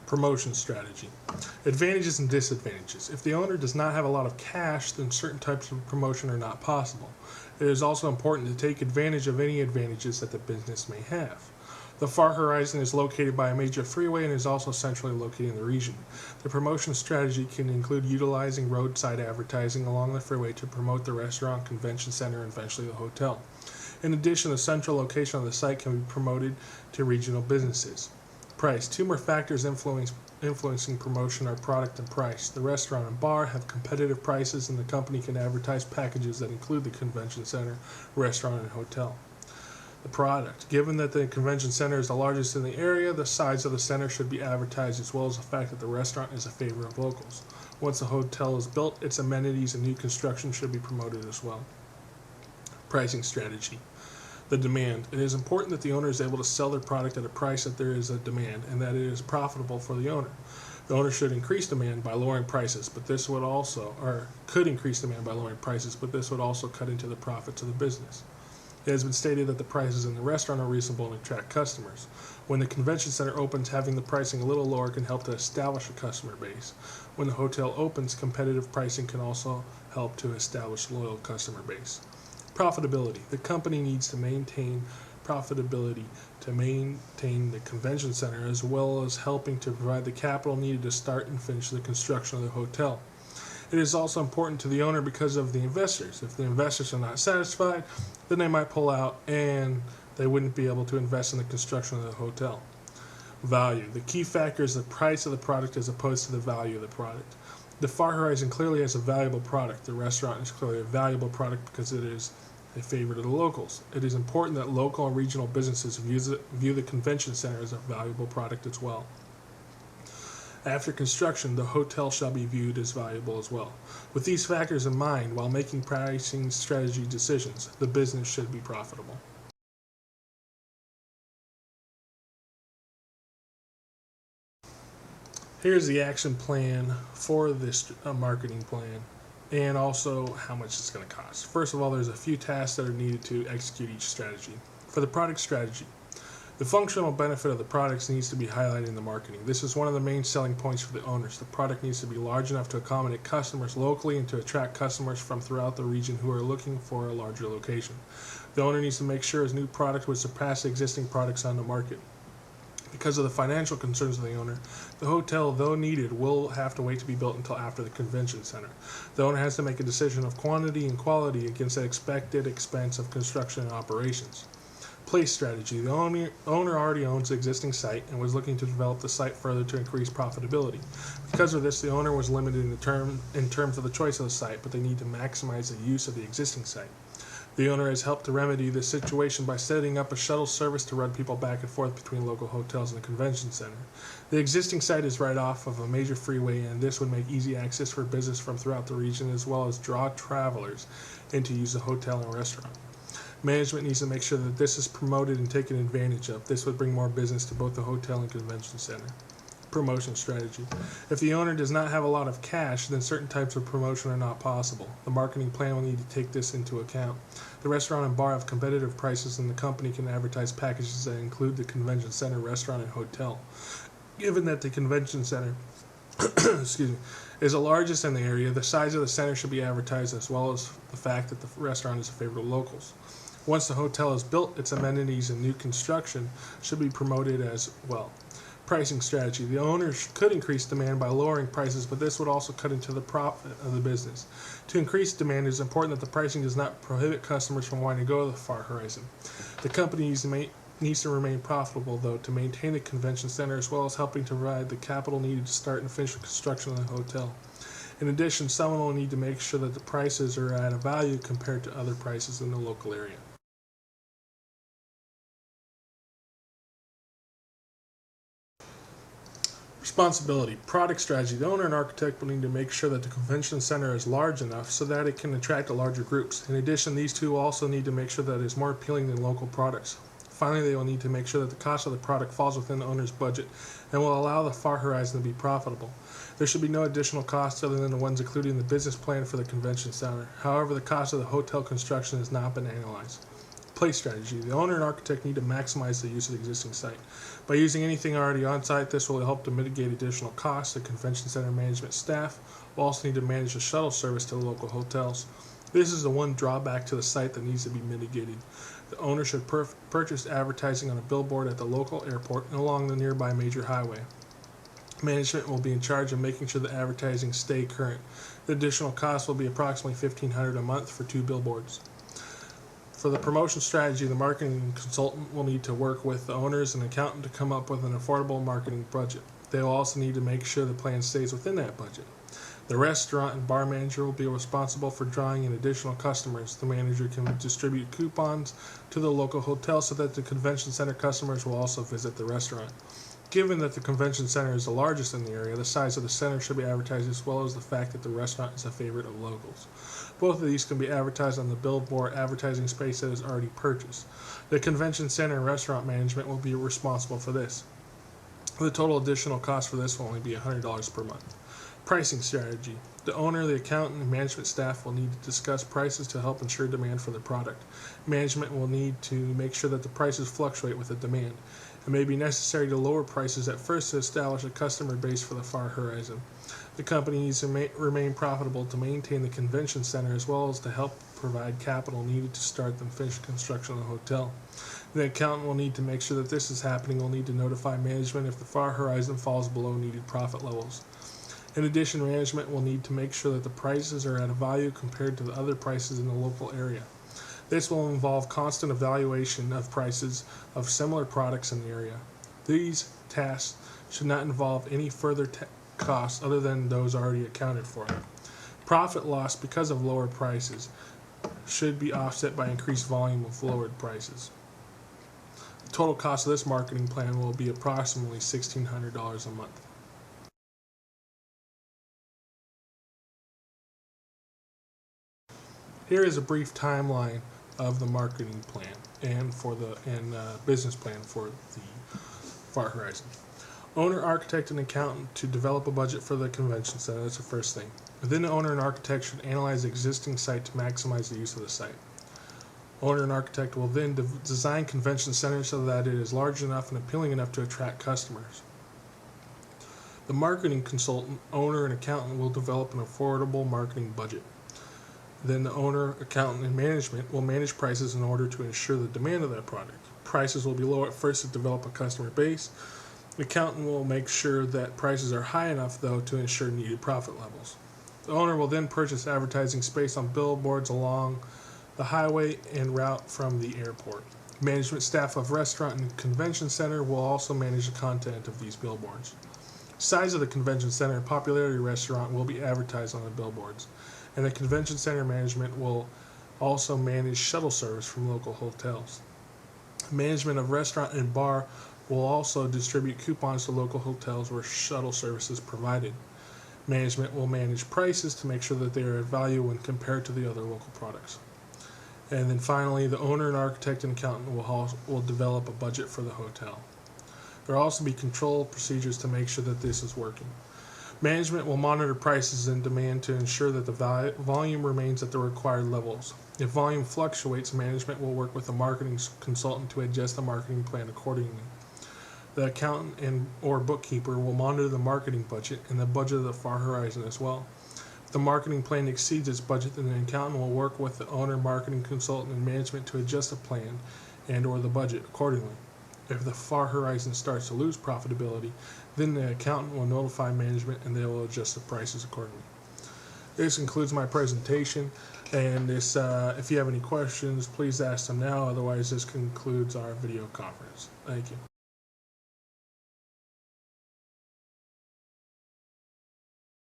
Promotion strategy. Advantages and disadvantages. If the owner does not have a lot of cash, then certain types of promotion are not possible. It is also important to take advantage of any advantages that the business may have. The Far Horizon is located by a major freeway and is also centrally located in the region. The promotion strategy can include utilizing roadside advertising along the freeway to promote the restaurant, convention center, and eventually the hotel. In addition, the central location of the site can be promoted to regional businesses. Price. Two more factors influencing promotion are product and price. The restaurant and bar have competitive prices, and the company can advertise packages that include the convention center, restaurant, and hotel. The product. Given that the convention center is the largest in the area, the size of the center should be advertised, as well as the fact that the restaurant is a favorite of locals. Once the hotel is built, its amenities and new construction should be promoted as well. Pricing strategy. The demand. It is important that the owner is able to sell their product at a price that there is a demand and that it is profitable for the owner. The owner should increase demand by lowering prices, but this would also, or could increase demand by lowering prices, but this would also cut into the profits of the business. It has been stated that the prices in the restaurant are reasonable and attract customers. When the convention center opens, having the pricing a little lower can help to establish a customer base. When the hotel opens, competitive pricing can also help to establish a loyal customer base. Profitability. The company needs to maintain profitability to maintain the convention center, as well as helping to provide the capital needed to start and finish the construction of the hotel. It is also important to the owner because of the investors. If the investors are not satisfied, then they might pull out and they wouldn't be able to invest in the construction of the hotel. Value. The key factor is the price of the product as opposed to the value of the product. The Far Horizon clearly has a valuable product. The restaurant is clearly a valuable product because it is a favorite of the locals. It is important that local and regional businesses view the convention center as a valuable product as well. After construction, the hotel shall be viewed as valuable as well. With these factors in mind, while making pricing strategy decisions, the business should be profitable. Here's the action plan for this marketing plan, and also how much it's going to cost. First of all, there's a few tasks that are needed to execute each strategy. For the product strategy, the functional benefit of the products needs to be highlighted in the marketing. This is one of the main selling points for the owners. The product needs to be large enough to accommodate customers locally and to attract customers from throughout the region who are looking for a larger location. The owner needs to make sure his new product would surpass existing products on the market. Because of the financial concerns of the owner, the hotel, though needed, will have to wait to be built until after the convention center. The owner has to make a decision of quantity and quality against the expected expense of construction and operations. Place strategy. The owner already owns the existing site and was looking to develop the site further to increase profitability. Because of this, the owner was limited in terms of the choice of the site, but they need to maximize the use of the existing site. The owner has helped to remedy this situation by setting up a shuttle service to run people back and forth between local hotels and the convention center. The existing site is right off of a major freeway, and this would make easy access for business from throughout the region, as well as draw travelers in to use the hotel and restaurant. Management needs to make sure that this is promoted and taken advantage of. This would bring more business to both the hotel and convention center. Promotion strategy. If the owner does not have a lot of cash, then certain types of promotion are not possible. The marketing plan will need to take this into account. The restaurant and bar have competitive prices, and the company can advertise packages that include the convention center, restaurant, and hotel. Given that the convention center is the largest in the area, the size of the center should be advertised, as well as the fact that the restaurant is a favorite of locals. Once the hotel is built, its amenities and new construction should be promoted as well. Pricing strategy. The owner could increase demand by lowering prices, but this would also cut into the profit of the business. To increase demand, it is important that the pricing does not prohibit customers from wanting to go to the Far Horizon. The company needs to remain profitable, though, to maintain the convention center, as well as helping to provide the capital needed to start and finish the construction of the hotel. In addition, someone will need to make sure that the prices are at a value compared to other prices in the local area. Responsibility. Product strategy. The owner and architect will need to make sure that the convention center is large enough so that it can attract larger groups. In addition, these two also need to make sure that it is more appealing than local products. Finally, they will need to make sure that the cost of the product falls within the owner's budget and will allow the Far Horizon to be profitable. There should be no additional costs other than the ones included in the business plan for the convention center. However, the cost of the hotel construction has not been analyzed. Place strategy. The owner and architect need to maximize the use of the existing site. By using anything already on site, this will help to mitigate additional costs. The convention center management staff will also need to manage the shuttle service to the local hotels. This is the one drawback to the site that needs to be mitigated. The owner should purchase advertising on a billboard at the local airport and along the nearby major highway. Management will be in charge of making sure the advertising stay current. The additional cost will be approximately $1,500 a month for 2 billboards. For the promotion strategy, the marketing consultant will need to work with the owners and accountant to come up with an affordable marketing budget. They will also need to make sure the plan stays within that budget. The restaurant and bar manager will be responsible for drawing in additional customers. The manager can distribute coupons to the local hotel so that the convention center customers will also visit the restaurant. Given that the convention center is the largest in the area, the size of the center should be advertised as well as the fact that the restaurant is a favorite of locals. Both of these can be advertised on the billboard advertising space that is already purchased. The convention center and restaurant management will be responsible for this. The total additional cost for this will only be $100 per month. Pricing strategy. The owner, the accountant, and management staff will need to discuss prices to help ensure demand for the product. Management will need to make sure that the prices fluctuate with the demand. It may be necessary to lower prices at first to establish a customer base for the far horizon. The company needs to remain profitable to maintain the convention center as well as to help provide capital needed to start and finish construction of the hotel. The accountant will need to make sure that this is happening. Will need to notify management if the far horizon falls below needed profit levels. In addition, management will need to make sure that the prices are at a value compared to the other prices in the local area. This will involve constant evaluation of prices of similar products in the area. These tasks should not involve any further costs other than those already accounted for. Profit loss because of lower prices should be offset by increased volume of lowered prices. The total cost of this marketing plan will be approximately $1,600 a month. Here is a brief timeline of the marketing plan and business plan for the far horizon. Owner, architect, and accountant to develop a budget for the convention center. That's the first thing. Then the owner and architect should analyze the existing site to maximize the use of the site. Owner and architect will then design convention center so that it is large enough and appealing enough to attract customers. The marketing consultant, owner, and accountant will develop an affordable marketing budget. Then the owner, accountant, and management will manage prices in order to ensure the demand of that product. Prices will be low at first to develop a customer base. The accountant will make sure that prices are high enough, though, to ensure needed profit levels. The owner will then purchase advertising space on billboards along the highway and route from the airport. Management staff of restaurant and convention center will also manage the content of these billboards. Size of the convention center and popularity restaurant will be advertised on the billboards, and the convention center management will also manage shuttle service from local hotels. Management of restaurant and bar will also distribute coupons to local hotels where shuttle service is provided. Management will manage prices to make sure that they are at value when compared to the other local products. And then finally, the owner and architect and accountant will develop a budget for the hotel. There will also be control procedures to make sure that this is working. Management will monitor prices and demand to ensure that the volume remains at the required levels. If volume fluctuates, management will work with a marketing consultant to adjust the marketing plan accordingly. The accountant or bookkeeper will monitor the marketing budget and the budget of the far horizon as well. If the marketing plan exceeds its budget, then the accountant will work with the owner, marketing consultant, and management to adjust the plan and/or the budget accordingly. If the far horizon starts to lose profitability, then the accountant will notify management and they will adjust the prices accordingly. This concludes my presentation, and if you have any questions, please ask them now. Otherwise, this concludes our video conference. Thank you.